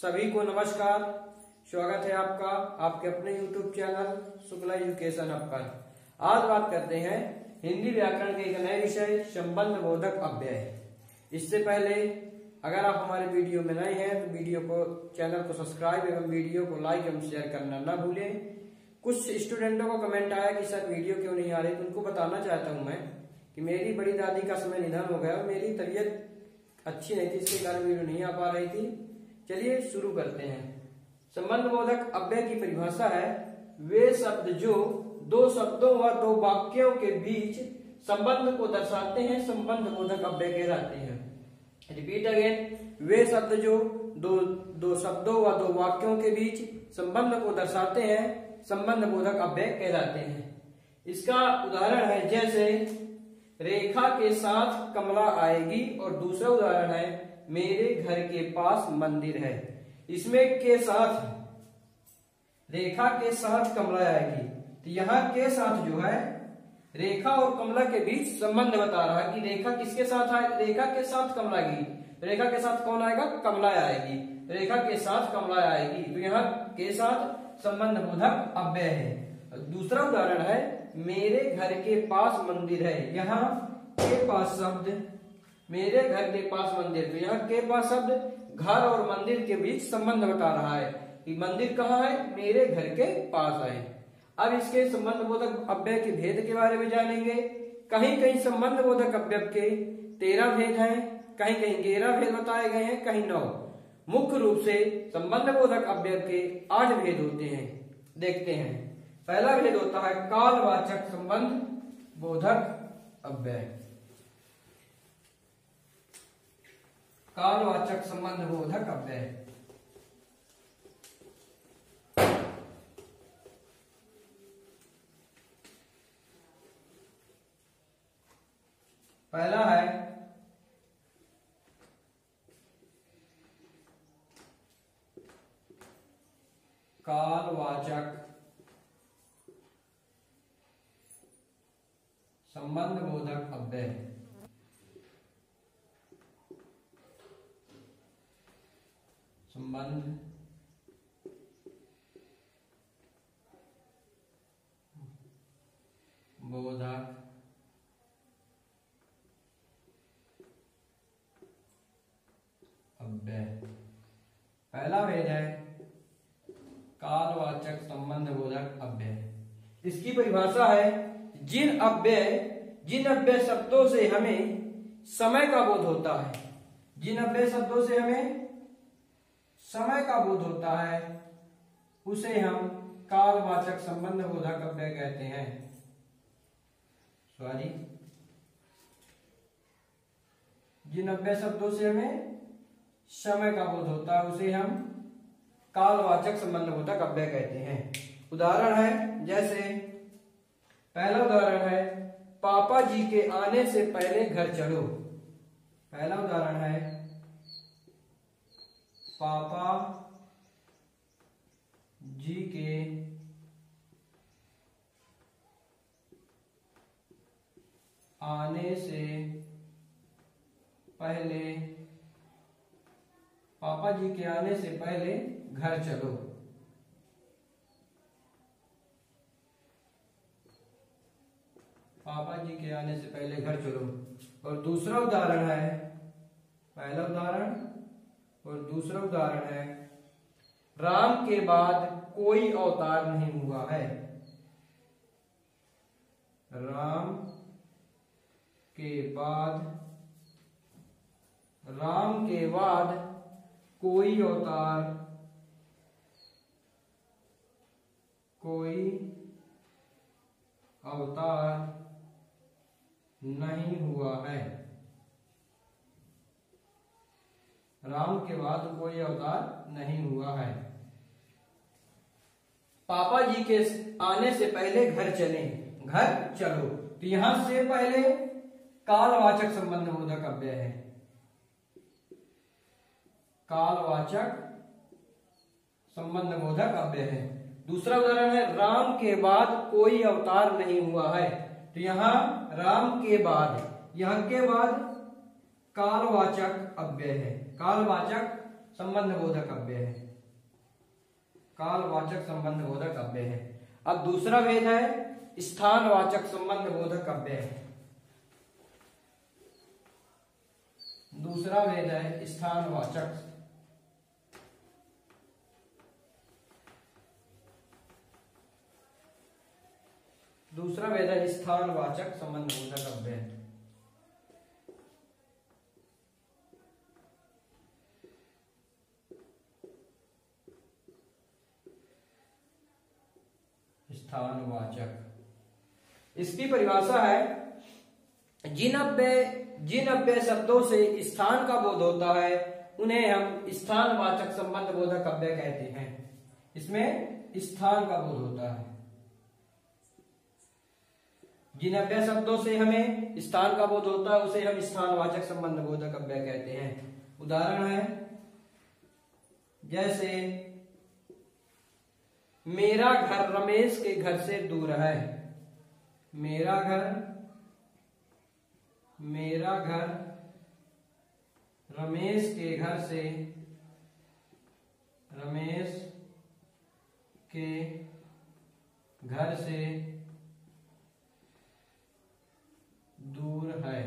सभी को नमस्कार। स्वागत है आपका आपके अपने YouTube channel Shukla education up पर। आज बात करते हैं हिंदी व्याकरण के एक नए विषय संबंध बोधक अव्यय। इससे पहले अगर आप हमारे वीडियो में नए हैं तो वीडियो को चैनल को सब्सक्राइब एवं वीडियो को लाइक एवं शेयर करना न भूलें। कुछ स्टूडेंटों को कमेंट आया कि सर वीडियो क्यों नहीं आ रही, तो उनको बताना चाहता हूं मैं कि मेरी बड़ी दादी का समय निधन हो गया और मेरी तबीयत अच्छी नहीं थी, इसके कारण वीडियो नहीं आ पा रही थी। चलिए शुरू करते हैं। संबंध बोधक अव्यय की परिभाषा है वे शब्द जो दो शब्दों व दो वाक्यों के बीच संबंध को दर्शाते हैं संबंध बोधक अव्यय कहलाते हैं। रिपीट अगेन, वे शब्द जो दो शब्दों व दो वाक्यों के बीच संबंध को दर्शाते हैं संबंध बोधक अव्यय कहलाते हैं। इसका उदाहरण है जैसे रेखा के साथ कमला आएगी और दूसरा उदाहरण है मेरे घर के पास मंदिर है। इसमें के साथ रेखा के साथ कमला आएगी, तो यहाँ के साथ जो है रेखा और कमला के बीच संबंध बता रहा है कि रेखा किसके साथ आए, रेखा के साथ कमला आएगी। रेखा के साथ कौन आएगा, कमला आएगी। रेखा के साथ कमला आएगी, तो यहाँ के साथ संबंध बोधक अव्यय है। दूसरा उदाहरण है मेरे घर के पास मंदिर है। यहाँ के पास शब्द मेरे घर के पास मंदिर, तो यहाँ के पास शब्द घर और मंदिर के बीच संबंध बता रहा है कि मंदिर कहाँ है, मेरे घर के पास है। अब इसके संबंध बोधक अव्यय के भेद के बारे में जानेंगे। कहीं कहीं संबंध बोधक अव्यय के 13 भेद हैं, कहीं कहीं 11 भेद बताए गए हैं, कहीं 9। मुख्य रूप से संबंध बोधक अव्यय के 8 भेद होते हैं। देखते हैं। पहला भेद होता है कालवाचक संबंध बोधक अव्यय। कालवाचक संबंध बोधक अव्यय। पहला है कालवाचक संबंध बोधक अव्यय। संबंध बोधक अव्यय। पहला भेद है कालवाचक संबंध बोधक अव्यय। इसकी परिभाषा है जिन अव्यय शब्दों से हमें समय का बोध होता है, जिन अव्यय शब्दों से हमें समय का बोध होता है उसे हम कालवाचक संबंध बोधक अव्यय कहते हैं। जिन अव्यय शब्दों से हमें समय का बोध होता है उसे हम कालवाचक संबंध बोधक अव्यय कहते हैं। उदाहरण है जैसे पहला उदाहरण है पापा जी के आने से पहले घर चलो। पहला उदाहरण है पापा जी के आने से पहले, पापा जी के आने से पहले घर चलो। पापा जी के आने से पहले घर चलो। और दूसरा उदाहरण है, पहला उदाहरण और दूसरा उदाहरण है राम के बाद कोई अवतार नहीं हुआ है। राम के बाद कोई अवतार नहीं हुआ है। राम के बाद कोई अवतार नहीं हुआ है। पापा जी के आने से पहले घर चले, घर चलो, तो यहां से पहले कालवाचक संबंध बोधक अव्यय है। कालवाचक संबंध बोधक अव्यय है। दूसरा उदाहरण है राम के बाद कोई अवतार नहीं हुआ है, तो यहां राम के बाद, यहां के बाद कालवाचक अव्यय है। कालवाचक संबंधबोधक अव्यय है, कालवाचक संबंधबोधक अव्यय है। अब दूसरा भेद है स्थानवाचक संबंधबोधक अव्यय। दूसरा भेद है स्थानवाचक। दूसरा भेद है स्थानवाचक संबंधबोधक अव्यय। स्थानवाचक, इसकी परिभाषा है जिन अव्यय शब्दों से स्थान का बोध होता है उन्हें हम स्थानवाचक संबंधबोधक अव्यय कहते हैं। इसमें स्थान का बोध होता है। जिन अव्यय शब्दों से हमें स्थान का बोध होता है उसे हम स्थानवाचक संबंधबोधक अव्यय कहते हैं। उदाहरण है जैसे मेरा घर रमेश के घर से दूर है। मेरा घर रमेश के घर से दूर है।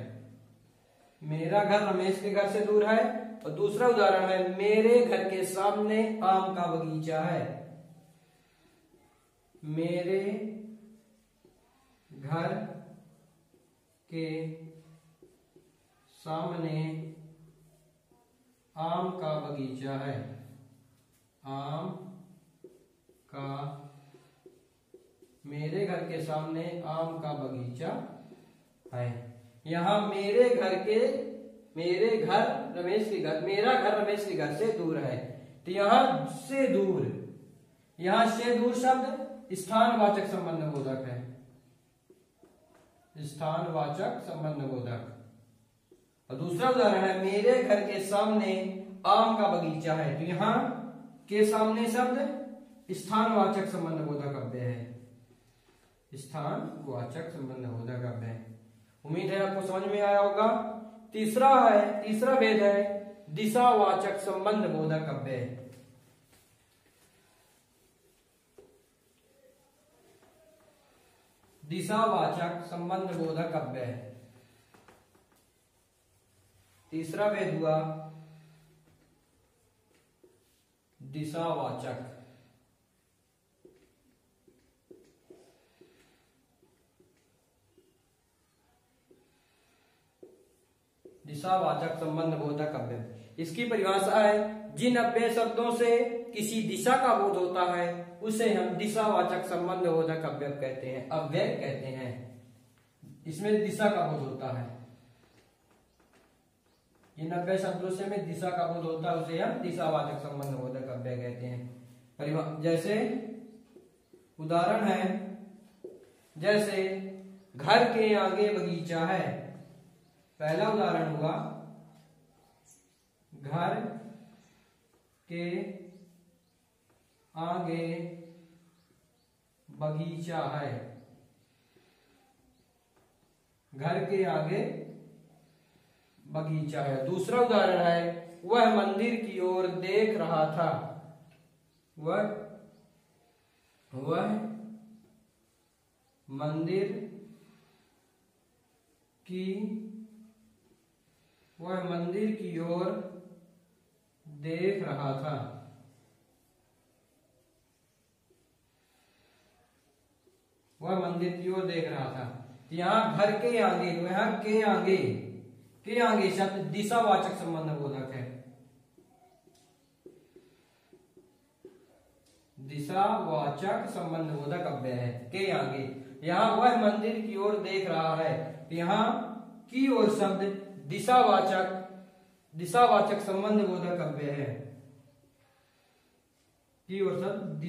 मेरा घर रमेश के घर से दूर है। और दूसरा उदाहरण है मेरे घर के सामने आम का बगीचा है। मेरे घर के सामने आम का बगीचा है। आम का, मेरे घर के सामने आम का बगीचा है। यहाँ मेरे घर रमेश के घर, मेरा घर रमेश के घर से दूर है। तो यहाँ से दूर शब्द स्थानवाचक संबंधबोधक है। स्थानवाचक संबंधबोधक। और दूसरा उदाहरण है मेरे घर के सामने आम का बगीचा है। तो यहाँ के सामने शब्द स्थानवाचक संबंधबोधक अव्यय है। स्थानवाचक संबंधबोधक अव्यय। उम्मीद है आपको समझ में आया होगा। तीसरा भेद है दिशावाचक संबंधबोधक अव्यय। दिशावाचक संबंधबोधक अव्यय। तीसरा भेद हुआ दिशावाचक। दिशावाचक संबंधबोधक अव्यय। इसकी परिभाषा है जिन अव्यय शब्दों से किसी दिशा का बोध होता है उसे हम दिशावाचक संबंधबोधक अव्यय कहते हैं। इसमें दिशा का बोध होता है। जिन अव्यय शब्दों से हमें दिशा का बोध होता है उसे हम दिशावाचक संबंधबोधक अव्यय कहते हैं। जैसे उदाहरण है जैसे घर के आगे बगीचा है। पहला उदाहरण हुआ घर के आगे बगीचा है। घर के आगे बगीचा है। दूसरा उदाहरण है वह मंदिर की ओर देख रहा था। वह मंदिर की ओर देख रहा था। वह मंदिर की ओर देख रहा था। यहाँ घर के आगे, यहाँ के आगे शब्द दिशावाचक संबंधबोधक है। दिशावाचक संबंधबोधक अव्यय है। के आगे, यहाँ वह मंदिर की ओर देख रहा है। यहाँ की ओर शब्द दिशावाचक संबंधबोधक अव्यय है। की ओर शब्द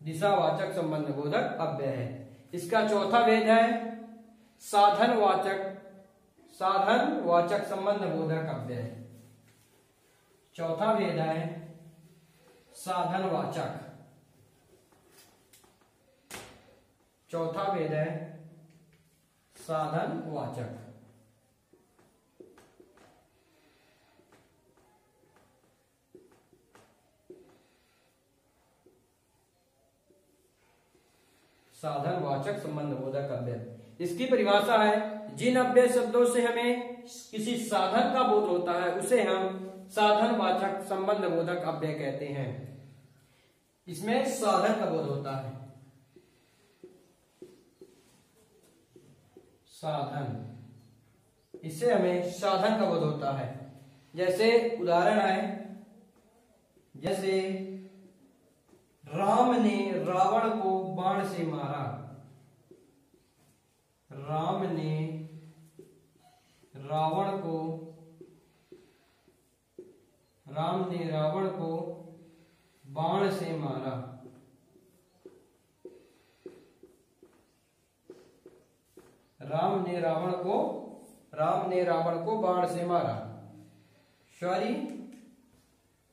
दिशावाचक संबंधबोधक अव्यय है। इसका चौथा भेद है साधनवाचक संबंधबोधक अव्यय। चौथा भेद है साधनवाचक। चौथा भेद है साधनवाचक। साधनवाचक संबंधबोधक अव्यय। इसकी परिभाषा है, जिन अव्यय शब्दों से हमें किसी साधन का बोध होता है उसे हम साधनवाचक संबंधबोधक अव्यय कहते हैं। इसमें साधन का बोध होता है, साधन, इससे हमें साधन का बोध होता है। जैसे उदाहरण है, जैसे राम ने रावण को बाण से मारा, राम ने रावण को बाण से मारा। राम ने रावण को बाण से मारा। सॉरी,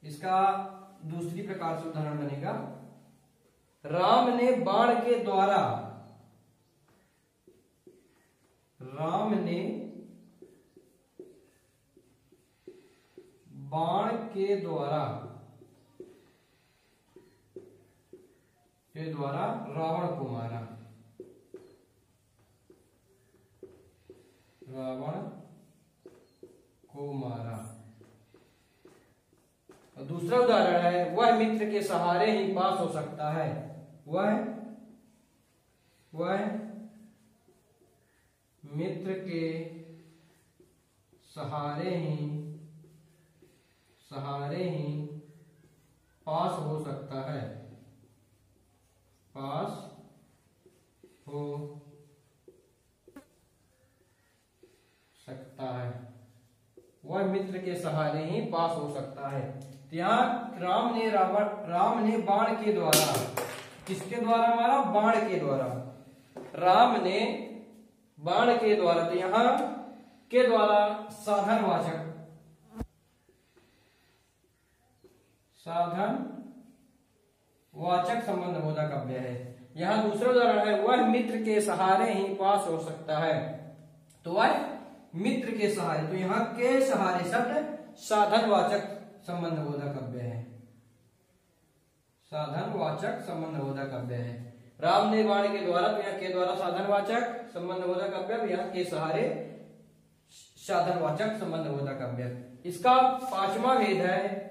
इसका दूसरी प्रकार से उदाहरण बनेगा, राम ने बाण के द्वारा, राम ने बाण के द्वारा रावण को मारा, रावण को मारा। और दूसरा उदाहरण है, वह मित्र के सहारे ही पास हो सकता है, वह मित्र के सहारे ही पास हो सकता है, पास हो सकता है, वह मित्र के सहारे ही पास हो सकता है। तो यहाँ राम ने बाण के द्वारा, किसके द्वारा मारा? बाण के द्वारा। राम ने बाण के द्वारा, तो यहाँ के द्वारा साधनवाचक संबंधबोधक अव्यय है। यहाँ दूसरा उदाहरण है, वह मित्र के सहारे ही पास हो सकता है, तो वह मित्र के सहारे, तो यहाँ के सहारे शब्द साधनवाचक संबंधबोधक अव्यय है, साधनवाचक संबंधबोधक अव्यय है। राम ने बाण के द्वारा, तो यहाँ के द्वारा साधनवाचक संबंधबोधक अव्यय, यहाँ के सहारे साधनवाचक संबंधबोधक अव्यय। इसका पांचवा भेद है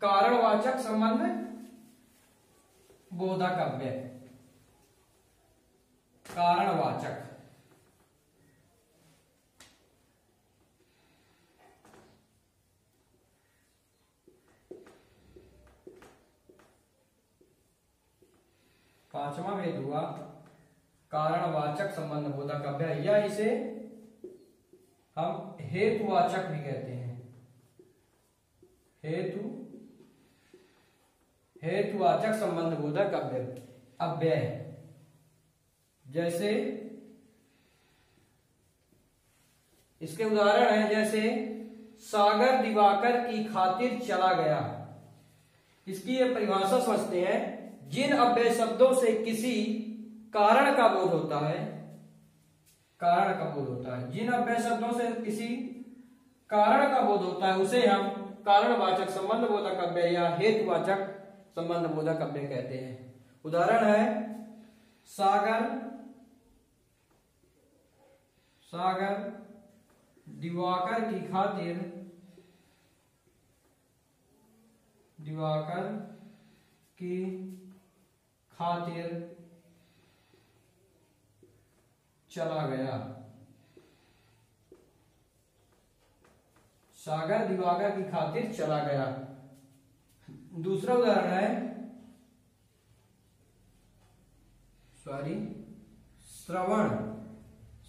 कारणवाचक संबंध बोधक अव्यय, कारणवाचक। पांचवा भेद हुआ कारणवाचक संबंधबोधक अव्यय, या इसे हम हेतुवाचक भी कहते हैं, हेतुवाचक संबंधबोधक अव्यय। जैसे इसके उदाहरण है, जैसे सागर दिवाकर की खातिर चला गया। इसकी ये परिभाषा समझते हैं, जिन अव्यय शब्दों से किसी कारण का बोध होता है, कारण का बोध होता है, जिन अव्यय शब्दों से किसी कारण का बोध होता है उसे हम कारणवाचक संबंधबोधक अव्यय या हेतुवाचक संबंधबोधक अव्यय कहते हैं। उदाहरण है, सागर दिवाकर की खातिर चला गया। सागर दिवाकर की खातिर चला गया। दूसरा उदाहरण है,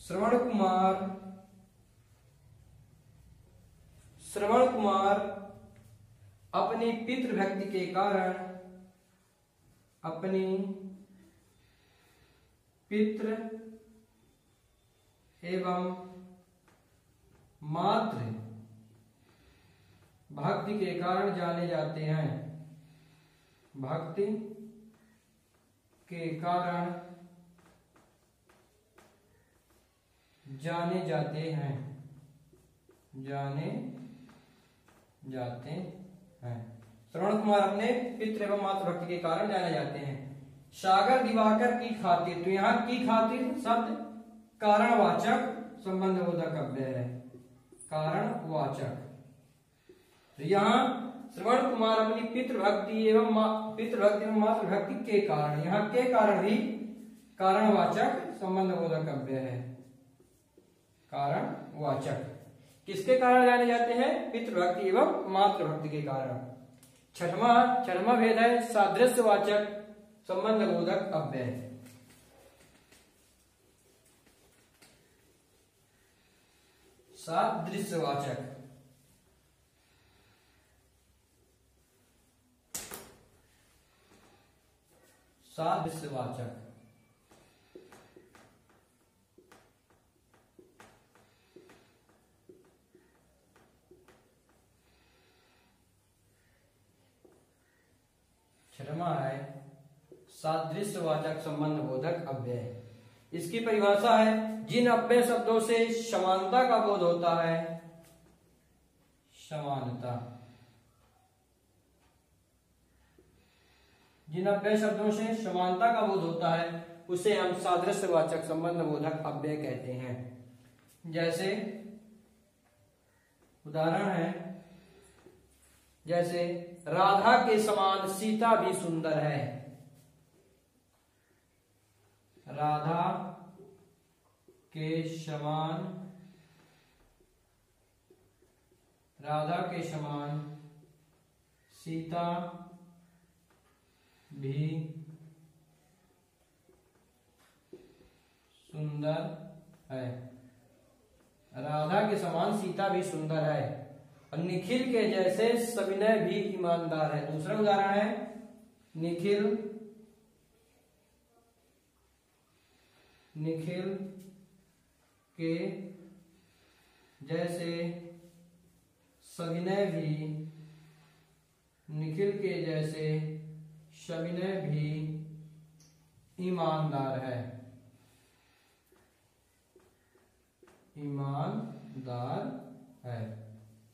श्रवण कुमार अपनी पितृभक्ति के कारण, अपनी पितृ एवं मातृ भक्ति के कारण जाने जाते हैं, भक्ति के कारण जाने जाते हैं, श्रवण कुमार अपने पितृ एवं मातृ भक्ति के कारण जाने जाते हैं। सागर दिवाकर की खातिर, तो यहाँ की खातिर शब्द कारणवाचक संबंधबोधक अव्यय है, कारणवाचक। तो यहाँ श्रवण कुमार अपनी पितृभक्ति एवं मातृभक्ति के कारण, यहाँ के कारण भी कारणवाचक संबंधबोधक अव्यय है, कारणवाचक। किसके कारण जाने जाते हैं? पितृभक्ति एवं मातृभक्ति के कारण। छठवां भेद है सादृश्यवाचक संबंधबोधक अव्यय। सादृश्यवाचक, सादृश्यवाचक छठवां है सादृश्यवाचक संबंधबोधक अव्यय। इसकी परिभाषा है जिन अव्यय शब्दों से समानता का बोध होता है, समानता, जिन अव्यय शब्दों से समानता का बोध होता है उसे हम सादृश्यवाचक संबंधबोधक अव्यय कहते हैं। जैसे उदाहरण है, जैसे राधा के समान सीता भी सुंदर है, राधा के समान, राधा के समान सीता भी सुंदर है, राधा के समान सीता भी सुंदर है। और निखिल के जैसे सविनय भी ईमानदार है। दूसरा उदाहरण है, निखिल के जैसे सविनय भी, निखिल के जैसे सविनय भी ईमानदार है, ईमानदार है।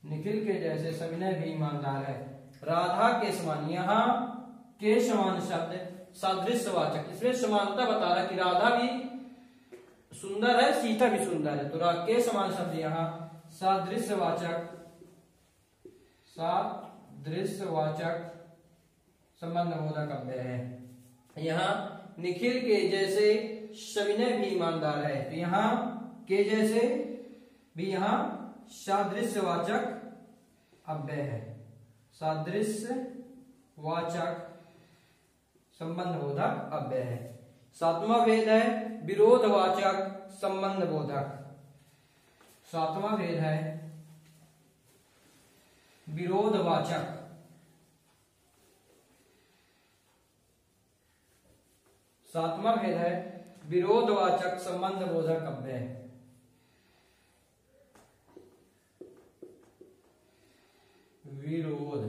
निखिल के जैसे सविनय भी ईमानदार है। राधा के समान, यहाँ के समान शब्द सादृश्यवाचक, इसमें समानता बता रहा है कि राधा भी सुंदर है, सीता भी सुंदर है, तो के समान शब्द यहाँ सादृश्यवाचक, सादृश्यवाचक संबंधबोधक अव्यय है। यहाँ निखिल के जैसे सविनय भी ईमानदार है, तो यहाँ के जैसे भी यहाँ सादृश्यवाचक अव्यय है, सादृश्यवाचक संबंधबोधक अव्यय है। सातवां भेद है विरोधवाचक संबंधबोधक। सातवां भेद है विरोधवाचक, सातवां भेद है विरोधवाचक संबंधबोधक अव्यय। विरोध,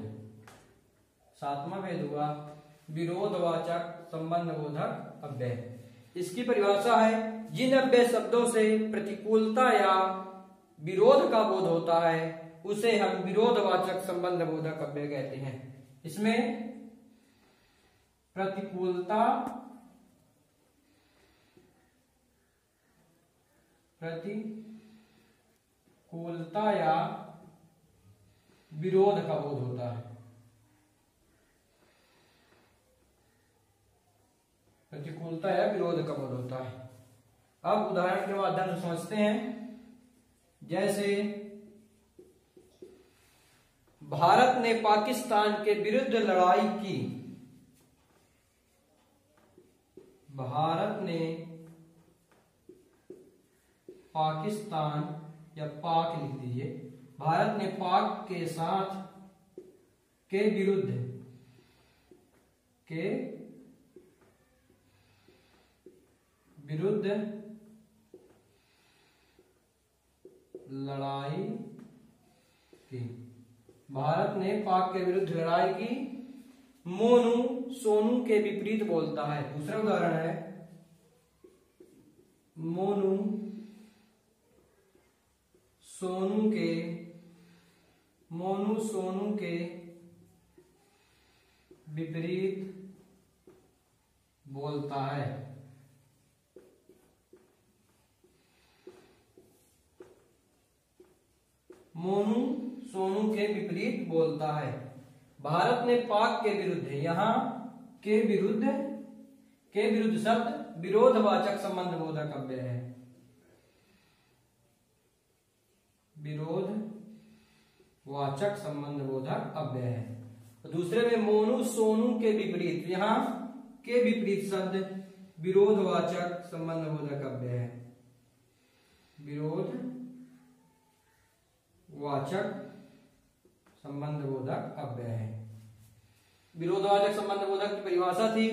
सातवां भेद हुआ विरोधवाचक संबंधबोधक अव्यय। इसकी परिभाषा है जिन अव्यय शब्दों से प्रतिकूलता या विरोध का बोध होता है उसे हम विरोधवाचक संबंधबोधक अव्यय कहते हैं। इसमें प्रतिकूलता, प्रतिकूलता या विरोध का बोध होता है, प्रतिकूलता या विरोध का बोध होता है। अब उदाहरण के माध्यम से समझते हैं। जैसे भारत ने पाकिस्तान के विरुद्ध लड़ाई की, भारत ने पाकिस्तान या पाक लिख दीजिए, भारत ने पाक के साथ के विरुद्ध लड़ाई की, भारत ने पाक के विरुद्ध लड़ाई की। मोनू सोनू के विपरीत बोलता है। दूसरा उदाहरण है मोनू सोनू के विपरीत बोलता है। मोनू सोनू के विपरीत बोलता है। भारत ने पाक के विरुद्ध, यहां के विरुद्ध शब्द विरोधवाचक संबंध बोधक अव्यय है। विरोधवाचक संबंध बोधक अव्यय है। दूसरे में मोनू सोनू के विपरीत, यहां के विपरीत शब्द विरोधवाचक संबंध बोधक अव्यय है। विरोधवाचक संबंध बोधक अव्यय है। विरोधवाचक संबंध बोधक की परिभाषा थी,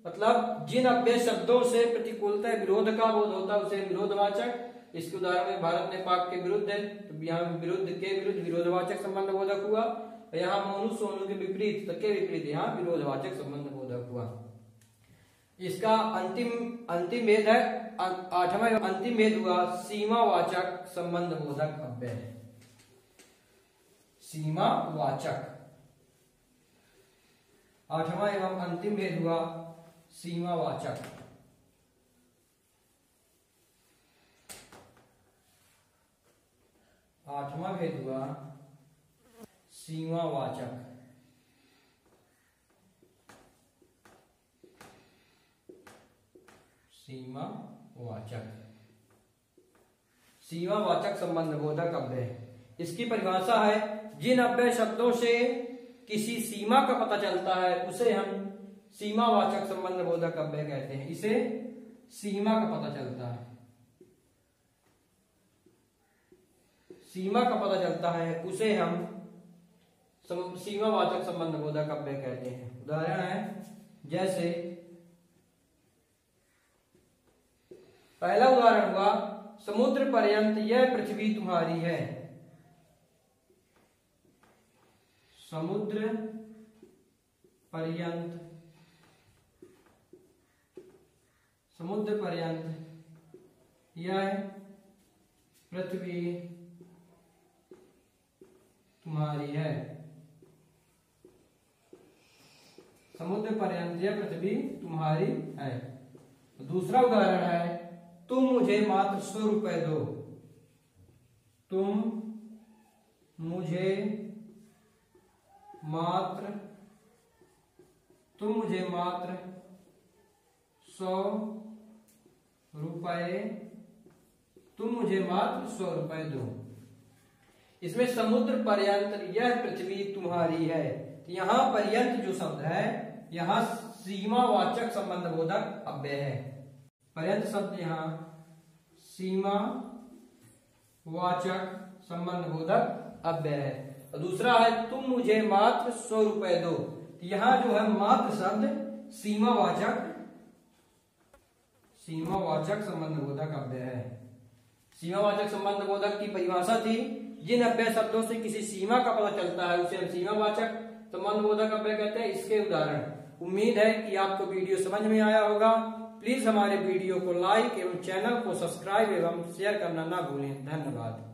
मतलब जिन अव्यय शब्दों से प्रतिकूलता विरोध का बोध होता है उसे विरोधवाचक। इसके उदाहरण में भारत ने पाक के विरुद्ध है, तो यहाँ विरुद्ध के विरुद्ध विरोधवाचक संबंध बोधक हुआ। यहाँ मोनू सोनू के विपरीत, तो के विपरीत यहाँ विरोधवाचक संबंध बोधक हुआ। इसका अंतिम भेद है, 8वां अंतिम भेद हुआ सीमावाचक संबंध बोधक अव्यय। सीमावाचक 8वां एवं अंतिम भेद हुआ सीमावाचक। आठवां भेद हुआ सीमावाचक। सीमावाचक संबंध बोधक अव्यय। इसकी परिभाषा है, जिन अव्यय शब्दों से किसी सीमा का पता चलता है उसे हम सीमावाचक संबंध बोधक अव्यय कहते हैं। इसे सीमा का पता चलता है, सीमा का पता चलता है उसे हम सीमावाचक संबंध बोधक अव्यय कहते हैं। उदाहरण है, जैसे पहला उदाहरण हुआ, समुद्र पर्यंत यह पृथ्वी तुम्हारी है। समुद्र पर्यंत यह पृथ्वी तुम्हारी है। समुद्र पर्यंत यह पृथ्वी तुम्हारी है। दूसरा उदाहरण है, तुम मुझे मात्र 100 रुपए दो। तुम मुझे मात्र 100 रुपए दो। इसमें समुद्र पर्यंत यह पृथ्वी तुम्हारी है। तो यहां पर्यंत जो शब्द है, यहां सीमावाचक संबंध बोधक अव्यय है। पर्यंत शब्द यहां सीमावाचक संबंध बोधक अव्यय है। और दूसरा है, तुम मुझे मात्र 100 रुपए दो। तो यहां जो है मात्र शब्द सीमावाचक संबंध बोधक अव्यय है। सीमावाचक संबंध बोधक की परिभाषा थी, जिन अव्यय शब्दों से किसी सीमा का पता चलता है उसे हम सीमावाचक संबंध बोधक अव्यय कहते हैं। इसके उदाहरण। उम्मीद है कि आपको वीडियो समझ में आया होगा। प्लीज हमारे वीडियो को लाइक एवं चैनल को सब्सक्राइब एवं शेयर करना ना भूलें। धन्यवाद।